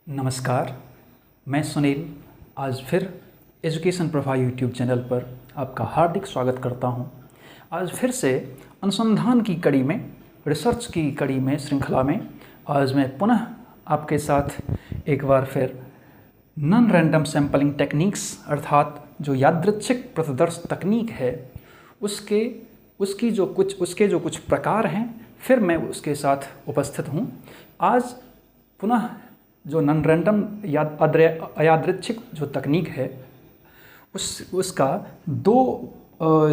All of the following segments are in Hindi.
नमस्कार, मैं सुनील आज फिर एजुकेशन प्रभा यूट्यूब चैनल पर आपका हार्दिक स्वागत करता हूं। आज फिर से अनुसंधान की कड़ी में, रिसर्च की कड़ी में, श्रृंखला में आज मैं पुनः आपके साथ एक बार फिर नॉन रैंडम सैंपलिंग टेक्निक्स अर्थात जो यादृच्छिक प्रतिदर्श तकनीक है उसके जो कुछ प्रकार हैं, फिर मैं उसके साथ उपस्थित हूँ। आज पुनः जो नॉन रैंडम अयादृच्छिक जो तकनीक है उसका दो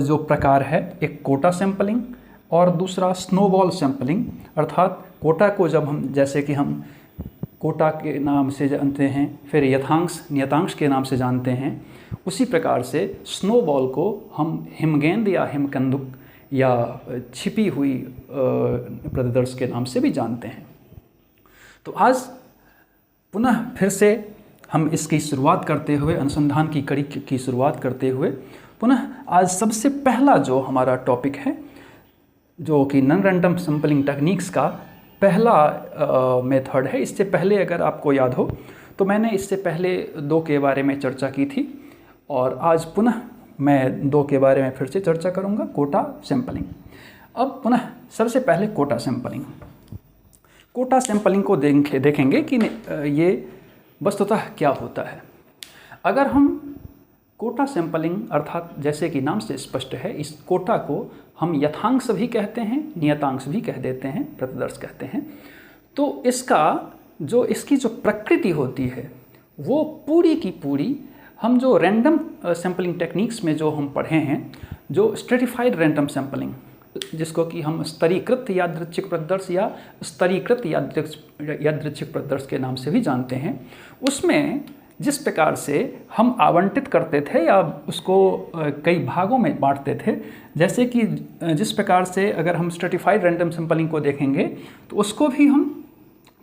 जो प्रकार है, एक कोटा सैंपलिंग और दूसरा स्नोबॉल सैंपलिंग। अर्थात कोटा को जब हम जैसे कि हम कोटा के नाम से जानते हैं, फिर यथांश नियतांश के नाम से जानते हैं, उसी प्रकार से स्नोबॉल को हम हिमगेंद या हिमकंदुक या छिपी हुई प्रतिदर्श के नाम से भी जानते हैं। तो आज पुनः फिर से हम इसकी शुरुआत करते हुए, अनुसंधान की कड़ी की शुरुआत करते हुए पुनः आज सबसे पहला जो हमारा टॉपिक है, जो कि नॉन रैंडम सैंपलिंग टेक्निक्स का पहला मेथड है। इससे पहले अगर आपको याद हो तो मैंने इससे पहले दो के बारे में चर्चा की थी और आज पुनः मैं दो के बारे में फिर से चर्चा करूँगा, कोटा सैंपलिंग। अब पुनः सबसे पहले कोटा सैंपलिंग। कोटा सैंपलिंग को देखेंगे कि ये वस्तुतः क्या होता है। अगर हम कोटा सैंपलिंग अर्थात जैसे कि नाम से स्पष्ट है, इस कोटा को हम यथांश भी कहते हैं, नियतांश भी कह देते हैं, प्रतिदर्श कहते हैं। तो इसकी जो प्रकृति होती है वो पूरी की पूरी हम जो रैंडम सैंपलिंग टेक्निक्स में जो हम पढ़े हैं, जो स्ट्रेटिफाइड रैंडम सैंपलिंग, जिसको कि हम स्तरीकृत यादृच्छिक प्रतिदर्श या स्तरीकृत यादृच्छिक प्रतिदर्श के नाम से भी जानते हैं, उसमें जिस प्रकार से हम आवंटित करते थे या उसको कई भागों में बांटते थे, जैसे कि जिस प्रकार से अगर हम स्ट्रेटिफाइड रैंडम सैंपलिंग को देखेंगे तो उसको भी हम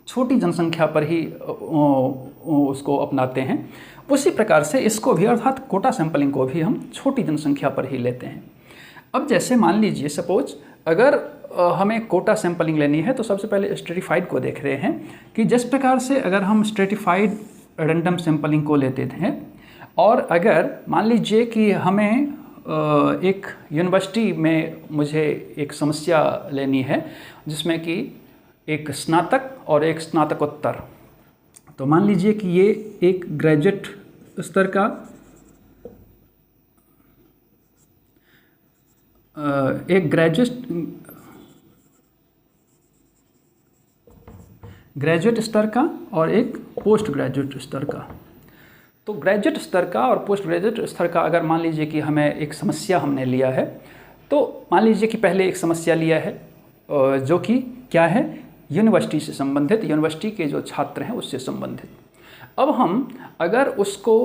छोटी जनसंख्या पर ही उसको अपनाते हैं, उसी प्रकार से इसको भी अर्थात कोटा सैंपलिंग को भी हम छोटी जनसंख्या पर ही लेते हैं। अब जैसे मान लीजिए सपोज अगर हमें कोटा सैंपलिंग लेनी है तो सबसे पहले स्ट्रेटिफाइड को देख रहे हैं कि जिस प्रकार से अगर हम स्ट्रेटिफाइड रैंडम सैंपलिंग को लेते थे और अगर मान लीजिए कि हमें एक यूनिवर्सिटी में मुझे एक समस्या लेनी है जिसमें कि एक स्नातक और एक स्नातकोत्तर, तो मान लीजिए कि ये एक ग्रेजुएट स्तर का एक ग्रेजुएट स्तर का और एक पोस्ट ग्रेजुएट स्तर का। तो ग्रेजुएट स्तर का और पोस्ट ग्रेजुएट स्तर का अगर मान लीजिए कि हमें एक समस्या हमने लिया है, तो मान लीजिए कि पहले एक समस्या लिया है जो कि क्या है, यूनिवर्सिटी से संबंधित, यूनिवर्सिटी के जो छात्र हैं उससे संबंधित। अब हम अगर उसको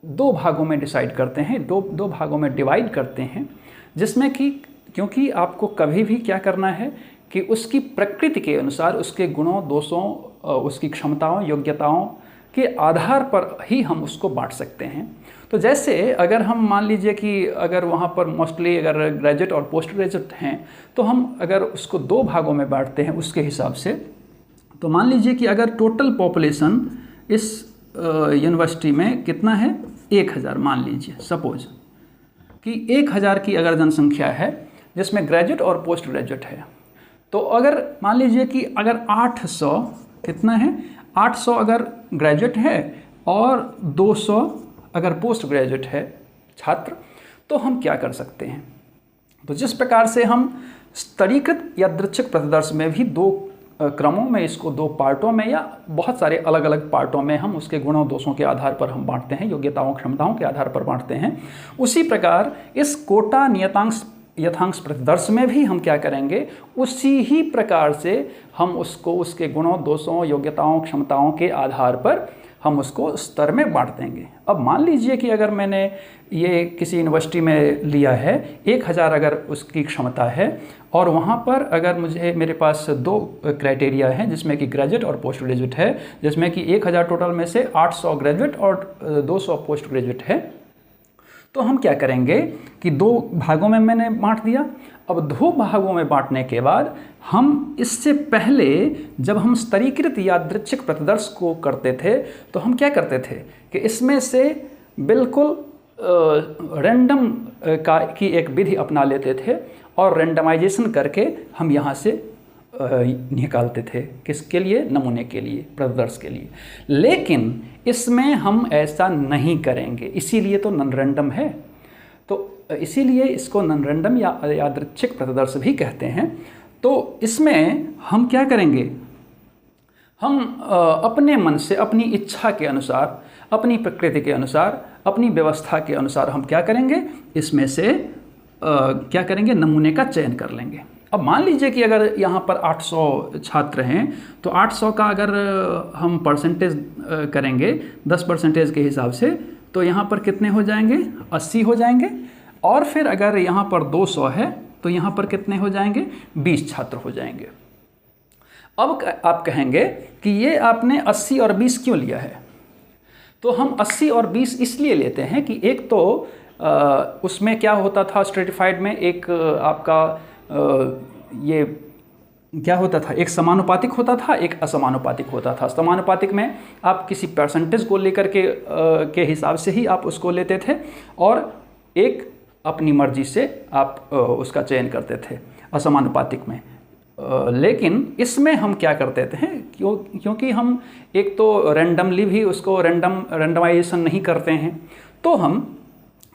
दो भागों में डिसाइड करते हैं, दो भागों में डिवाइड करते हैं, जिसमें कि क्योंकि आपको कभी भी क्या करना है कि उसकी प्रकृति के अनुसार उसके गुणों, दोषों, उसकी क्षमताओं, योग्यताओं के आधार पर ही हम उसको बांट सकते हैं। तो जैसे अगर हम मान लीजिए कि अगर वहाँ पर मोस्टली अगर ग्रेजुएट और पोस्ट ग्रेजुएट हैं, तो हम अगर उसको दो भागों में बांटते हैं उसके हिसाब से, तो मान लीजिए कि अगर टोटल पॉपुलेशन इस यूनिवर्सिटी में कितना है, 1000 मान लीजिए सपोज कि 1000 की अगर जनसंख्या है जिसमें ग्रेजुएट और पोस्ट ग्रेजुएट है, तो अगर मान लीजिए कि अगर 800 कितना है, 800 अगर ग्रेजुएट है और 200 अगर पोस्ट ग्रेजुएट है छात्र, तो हम क्या कर सकते हैं। तो जिस प्रकार से हम स्तरीकृत यादृच्छिक प्रतिदर्श में भी दो क्रमों में, इसको दो पार्टों में या बहुत सारे अलग अलग पार्टों में हम उसके गुणों दोषों के आधार पर हम बांटते हैं, योग्यताओं क्षमताओं के आधार पर बांटते हैं, उसी प्रकार इस कोटा नियतांश यथांश प्रतिदर्श में भी हम क्या करेंगे, उसी ही प्रकार से हम उसको उसके गुणों, दोषों, योग्यताओं, क्षमताओं के आधार पर हम उसको स्तर में बांट देंगे। अब मान लीजिए कि अगर मैंने ये किसी यूनिवर्सिटी में लिया है, 1000 अगर उसकी क्षमता है और वहाँ पर अगर मेरे पास दो क्राइटेरिया हैं जिसमें कि ग्रेजुएट और पोस्ट ग्रेजुएट है, जिसमें कि 1000 टोटल में से 800 ग्रेजुएट और 200 पोस्ट ग्रेजुएट है, तो हम क्या करेंगे कि दो भागों में मैंने बांट दिया। अब दो भागों में बांटने के बाद हम इससे पहले जब हम स्तरीकृत यादृच्छिक प्रतिदर्श को करते थे तो हम क्या करते थे कि इसमें से बिल्कुल रैंडम की एक विधि अपना लेते थे और रैंडमाइजेशन करके हम यहाँ से निकालते थे, किसके लिए? नमूने के लिए, प्रतिदर्श के लिए। लेकिन इसमें हम ऐसा नहीं करेंगे, इसीलिए तो नॉन रैंडम है। तो इसीलिए इसको नॉन रैंडम या यादृच्छिक प्रतिदर्श भी कहते हैं। तो इसमें हम क्या करेंगे? हम अपने मन से, अपनी इच्छा के अनुसार, अपनी प्रकृति के अनुसार, अपनी व्यवस्था के अनुसार हम क्या करेंगे? इसमें से क्या करेंगे? नमूने का चयन कर लेंगे। अब मान लीजिए कि अगर यहाँ पर 800 छात्र हैं तो 800 का अगर हम परसेंटेज करेंगे 10% के हिसाब से, तो यहाँ पर कितने हो जाएंगे? 80 हो जाएंगे। और फिर अगर यहाँ पर 200 है तो यहाँ पर कितने हो जाएंगे? 20 छात्र हो जाएंगे। अब आप कहेंगे कि ये आपने 80 और 20 क्यों लिया है? तो हम 80 और 20 इसलिए लेते हैं कि एक तो उसमें क्या होता था स्ट्रेटिफाइड में, एक आपका ये क्या होता था, एक समानुपातिक होता था, एक असमानुपातिक होता था। समानुपातिक में आप किसी परसेंटेज को लेकर के हिसाब से ही आप उसको लेते थे और एक अपनी मर्जी से आप उसका चयन करते थे असमानुपातिक में। लेकिन इसमें हम क्या करते थे, क्योंकि हम एक तो रैंडमली भी उसको रैंडमाइजेशन नहीं करते हैं, तो हम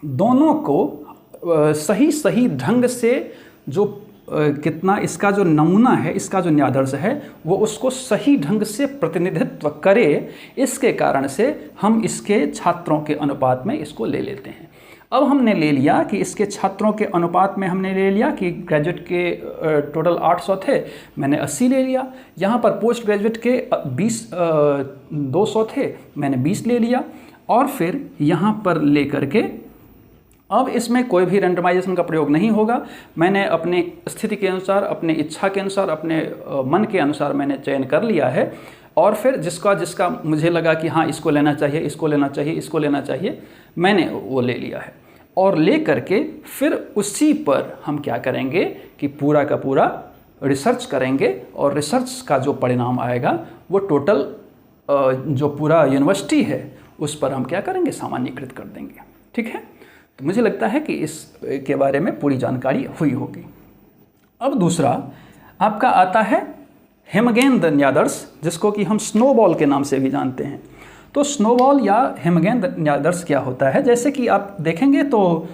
दोनों को सही सही ढंग से जो कितना इसका जो नमूना है, इसका जो न्यादर्श है, वो उसको सही ढंग से प्रतिनिधित्व करे, इसके कारण से हम इसके छात्रों के अनुपात में इसको ले लेते हैं। अब हमने ले लिया कि इसके छात्रों के अनुपात में हमने ले लिया कि ग्रेजुएट के टोटल 800 थे, मैंने 80 ले लिया। यहाँ पर पोस्ट ग्रेजुएट के 200 थे, मैंने 20 ले लिया। और फिर यहाँ पर ले करके अब इसमें कोई भी रैंडमाइजेशन का प्रयोग नहीं होगा। मैंने अपने स्थिति के अनुसार, अपने इच्छा के अनुसार, अपने मन के अनुसार मैंने चयन कर लिया है। और फिर जिसका मुझे लगा कि हाँ इसको लेना चाहिए, इसको लेना चाहिए, इसको लेना चाहिए, मैंने वो ले लिया है। और ले करके फिर उसी पर हम क्या करेंगे कि पूरा का पूरा रिसर्च करेंगे और रिसर्च का जो परिणाम आएगा वो टोटल जो पूरा यूनिवर्सिटी है उस पर हम क्या करेंगे? सामान्यीकृत कर देंगे। ठीक है, तो मुझे लगता है कि इस के बारे में पूरी जानकारी हुई होगी। अब दूसरा आपका आता है हिमगेंद न्यादर्श, जिसको कि हम स्नोबॉल के नाम से भी जानते हैं। तो स्नोबॉल या हिमगेंद न्यादर्श क्या होता है? जैसे कि आप देखेंगे तो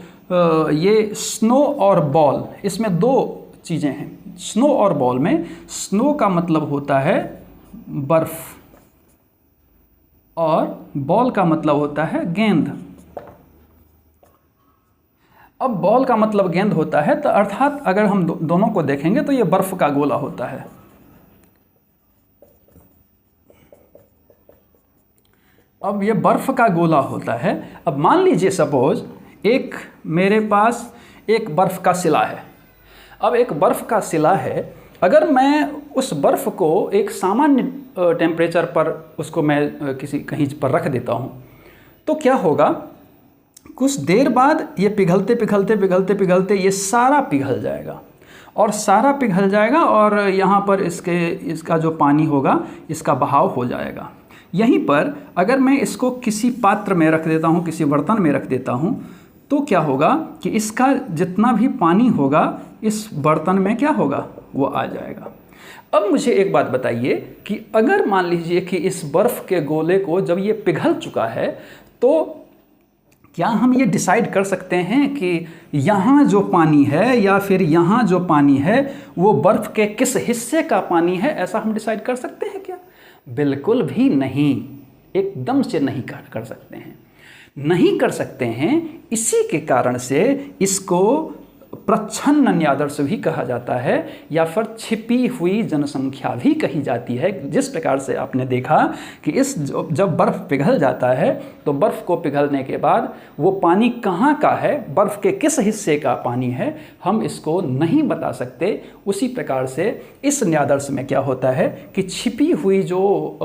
ये स्नो और बॉल, इसमें दो चीज़ें हैं। स्नो और बॉल में स्नो का मतलब होता है बर्फ़ और बॉल का मतलब होता है गेंद। अब बॉल का मतलब गेंद होता है, तो अर्थात अगर हम दोनों को देखेंगे तो ये बर्फ़ का गोला होता है। अब ये बर्फ़ का गोला होता है। अब मान लीजिए सपोज एक मेरे पास एक बर्फ़ का सिला है। अब एक बर्फ़ का सिला है, अगर मैं उस बर्फ़ को एक सामान्य टेम्परेचर पर उसको मैं कहीं पर रख देता हूँ तो क्या होगा? कुछ देर बाद ये पिघलते पिघलते पिघलते पिघलते ये सारा पिघल जाएगा और सारा पिघल जाएगा और यहाँ पर इसका जो पानी होगा इसका बहाव हो जाएगा। यहीं पर अगर मैं इसको किसी पात्र में रख देता हूँ, किसी बर्तन में रख देता हूँ, तो क्या होगा कि इसका जितना भी पानी होगा इस बर्तन में क्या होगा? वो आ जाएगा। अब मुझे एक बात बताइए कि अगर मान लीजिए कि इस बर्फ़ के गोले को जब ये पिघल चुका है तो क्या हम ये डिसाइड कर सकते हैं कि यहाँ जो पानी है या फिर यहाँ जो पानी है वो बर्फ़ के किस हिस्से का पानी है? ऐसा हम डिसाइड कर सकते हैं क्या? बिल्कुल भी नहीं, एकदम से नहीं कर सकते हैं, नहीं कर सकते हैं। इसी के कारण से इसको प्रच्छन्न न्यादर्श भी कहा जाता है या फिर छिपी हुई जनसंख्या भी कही जाती है। जिस प्रकार से आपने देखा कि जब बर्फ़ पिघल जाता है तो बर्फ़ को पिघलने के बाद वो पानी कहाँ का है, बर्फ़ के किस हिस्से का पानी है, हम इसको नहीं बता सकते। उसी प्रकार से इस न्यादर्श में क्या होता है कि छिपी हुई जो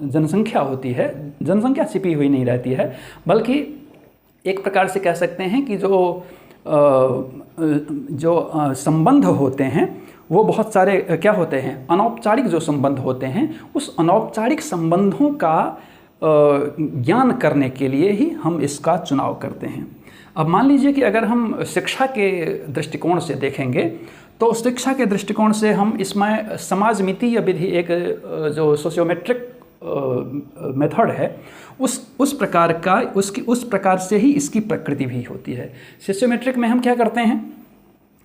जनसंख्या होती है, जनसंख्या छिपी हुई नहीं रहती है, बल्कि एक प्रकार से कह सकते हैं कि जो संबंध होते हैं वो बहुत सारे क्या होते हैं, अनौपचारिक जो संबंध होते हैं, उस अनौपचारिक संबंधों का ज्ञान करने के लिए ही हम इसका चुनाव करते हैं। अब मान लीजिए कि अगर हम शिक्षा के दृष्टिकोण से देखेंगे तो शिक्षा के दृष्टिकोण से हम इसमें समाजमितीय विधि, एक जो सोशियोमेट्रिक मेथड है, उस प्रकार का उस प्रकार से ही इसकी प्रकृति भी होती है। सोशियोमेट्रिक में हम क्या करते हैं,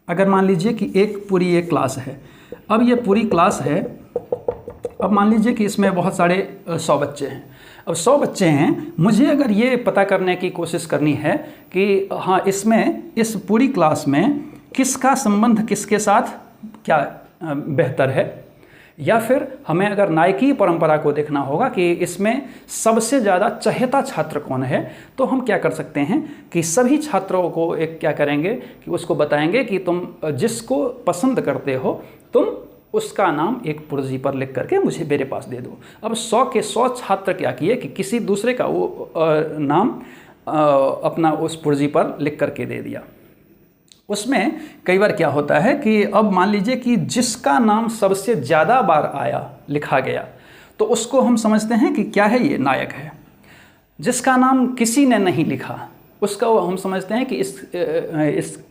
अगर मान लीजिए कि एक क्लास है, अब ये पूरी क्लास है, अब मान लीजिए कि इसमें बहुत सारे 100 बच्चे हैं। अब 100 बच्चे हैं, मुझे अगर ये पता करने की कोशिश करनी है कि हाँ इसमें इस पूरी क्लास में किसका संबंध किसके साथ क्या बेहतर है, या फिर हमें अगर नायकीय परंपरा को देखना होगा कि इसमें सबसे ज़्यादा चहेता छात्र कौन है, तो हम क्या कर सकते हैं कि सभी छात्रों को एक क्या करेंगे कि उसको बताएंगे कि तुम जिसको पसंद करते हो तुम उसका नाम एक पुर्जी पर लिख करके मुझे मेरे पास दे दो। अब 100 के 100 छात्र क्या किए कि किसी दूसरे का वो नाम अपना उस पुर्जी पर लिख करके दे दिया। उसमें कई बार क्या होता है कि अब मान लीजिए कि जिसका नाम सबसे ज़्यादा बार आया लिखा गया तो उसको हम समझते हैं कि क्या है, ये नायक है। जिसका नाम किसी ने नहीं लिखा उसका हम समझते हैं कि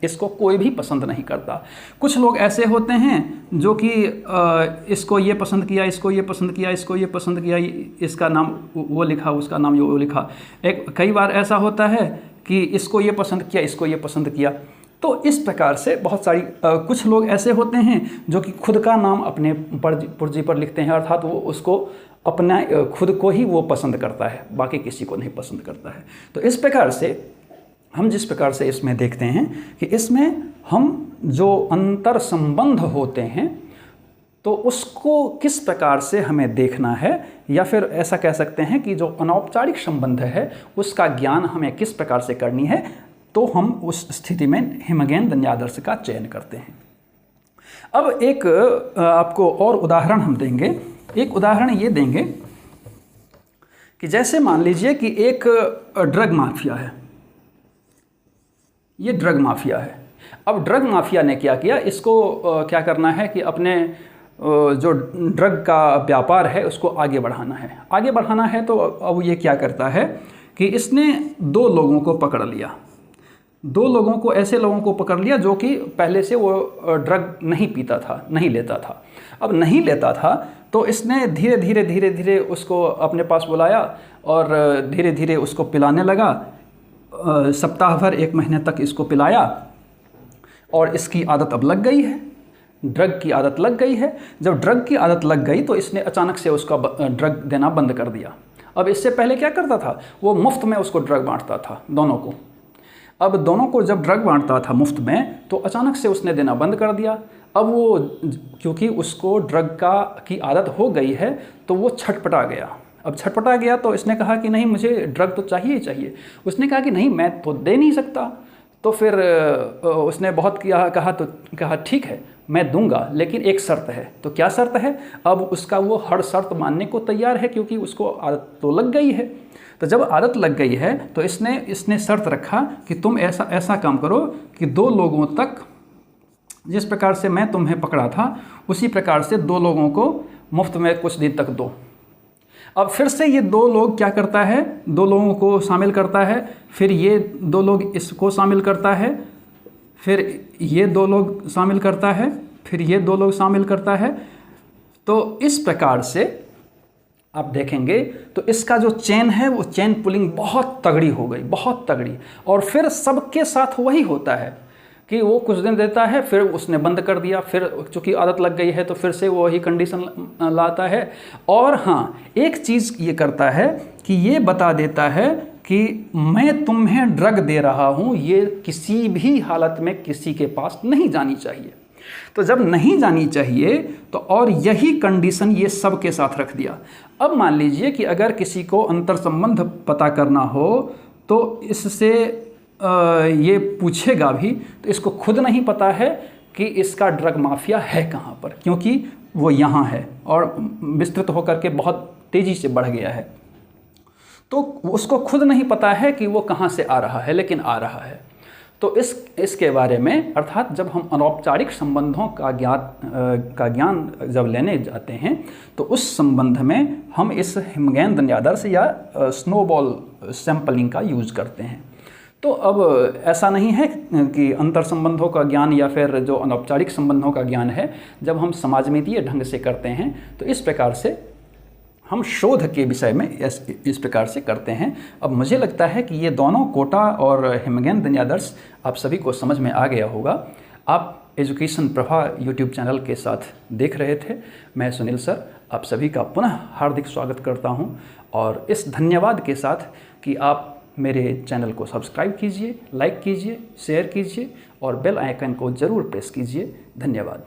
इसको कोई भी पसंद नहीं करता। कुछ लोग ऐसे होते हैं जो कि इसको ये पसंद किया, इसको ये पसंद किया, इसको ये पसंद किया, इसका नाम वो लिखा, उसका नाम वो लिखा। कई बार ऐसा होता है कि इसको ये पसंद किया, इसको ये पसंद किया। तो इस प्रकार से बहुत सारी कुछ लोग ऐसे होते हैं जो कि खुद का नाम अपने पुर्जी पर लिखते हैं, अर्थात वो उसको अपना खुद को ही वो पसंद करता है, बाकी किसी को नहीं पसंद करता है। तो इस प्रकार से हम जिस प्रकार से इसमें देखते हैं कि इसमें हम जो अंतर संबंध होते हैं तो उसको किस प्रकार से हमें देखना है, या फिर ऐसा कह सकते हैं कि जो अनौपचारिक संबंध है उसका ज्ञान हमें किस प्रकार से करनी है, तो हम उस स्थिति में हिमगेन न्यायादर्श का चयन करते हैं। अब एक आपको और उदाहरण हम देंगे। एक उदाहरण ये देंगे कि जैसे मान लीजिए कि एक ड्रग माफिया है, ये ड्रग माफिया है। अब ड्रग माफिया ने क्या किया, इसको क्या करना है कि अपने जो ड्रग का व्यापार है उसको आगे बढ़ाना है। आगे बढ़ाना है तो अब ये क्या करता है कि इसने 2 लोगों को पकड़ लिया। 2 लोगों को, ऐसे लोगों को पकड़ लिया जो कि पहले से वो ड्रग नहीं पीता था, नहीं लेता था। अब नहीं लेता था तो इसने धीरे धीरे उसको अपने पास बुलाया और धीरे धीरे उसको पिलाने लगा। सप्ताह भर 1 महीने तक इसको पिलाया और इसकी आदत अब लग गई है, ड्रग की आदत लग गई है। जब ड्रग की आदत लग गई तो इसने अचानक से उसका ड्रग देना बंद कर दिया। अब इससे पहले क्या करता था, वो मुफ्त में उसको ड्रग बांटता था दोनों को। अब दोनों को जब ड्रग बांटता था मुफ्त में तो अचानक से उसने देना बंद कर दिया। अब वो क्योंकि उसको ड्रग की आदत हो गई है तो वो छटपटा गया। अब छटपटा गया तो इसने कहा कि नहीं, मुझे ड्रग तो चाहिए ही चाहिए। उसने कहा कि नहीं, मैं तो दे नहीं सकता। तो फिर उसने बहुत कहा ठीक है मैं दूंगा, लेकिन एक शर्त है। तो क्या शर्त है? अब उसका वो हर शर्त मानने को तैयार है क्योंकि उसको आदत तो लग गई है। तो जब आदत लग गई है तो इसने शर्त रखा कि तुम ऐसा काम करो कि 2 लोगों तक, जिस प्रकार से मैं तुम्हें पकड़ा था उसी प्रकार से 2 लोगों को मुफ्त में कुछ दिन तक दो। अब फिर से ये 2 लोग क्या करता है, 2 लोगों को शामिल करता है, फिर ये 2 लोग इसको शामिल करता है, फिर ये 2 लोग शामिल करता है, फिर ये 2 लोग शामिल करता है। तो इस प्रकार से आप देखेंगे तो इसका जो चेन है वो चेन पुलिंग बहुत तगड़ी हो गई, बहुत तगड़ी। और फिर सबके साथ वही होता है कि वो कुछ दिन देता है, फिर उसने बंद कर दिया, फिर चूँकि आदत लग गई है तो फिर से वो वही कंडीशन लाता है। और हाँ, एक चीज़ ये करता है कि ये बता देता है कि मैं तुम्हें ड्रग दे रहा हूँ, ये किसी भी हालत में किसी के पास नहीं जानी चाहिए। तो जब नहीं जानी चाहिए तो और यही कंडीशन ये सबके साथ रख दिया। अब मान लीजिए कि अगर किसी को अंतर संबंध पता करना हो तो इससे ये पूछेगा भी तो इसको खुद नहीं पता है कि इसका ड्रग माफिया है कहाँ पर, क्योंकि वो यहाँ है और विस्तृत होकर के बहुत तेज़ी से बढ़ गया है। तो उसको खुद नहीं पता है कि वो कहाँ से आ रहा है, लेकिन आ रहा है। तो इसके बारे में, अर्थात जब हम अनौपचारिक संबंधों का ज्ञान जब लेने जाते हैं तो उस संबंध में हम इस हिमगेंद आदर्श या स्नोबॉल सैंपलिंग का यूज़ करते हैं। तो अब ऐसा नहीं है कि अंतर संबंधों का ज्ञान या फिर जो अनौपचारिक संबंधों का ज्ञान है जब हम समाजमितीय ढंग से करते हैं तो इस प्रकार से हम शोध के विषय में इस प्रकार से करते हैं। अब मुझे लगता है कि ये दोनों कोटा और हिमगेंद आदर्श आप सभी को समझ में आ गया होगा। आप एजुकेशन प्रभा यूट्यूब चैनल के साथ देख रहे थे। मैं सुनील सर आप सभी का पुनः हार्दिक स्वागत करता हूं और इस धन्यवाद के साथ कि आप मेरे चैनल को सब्सक्राइब कीजिए, लाइक कीजिए, शेयर कीजिए और बेल आइकन को ज़रूर प्रेस कीजिए। धन्यवाद।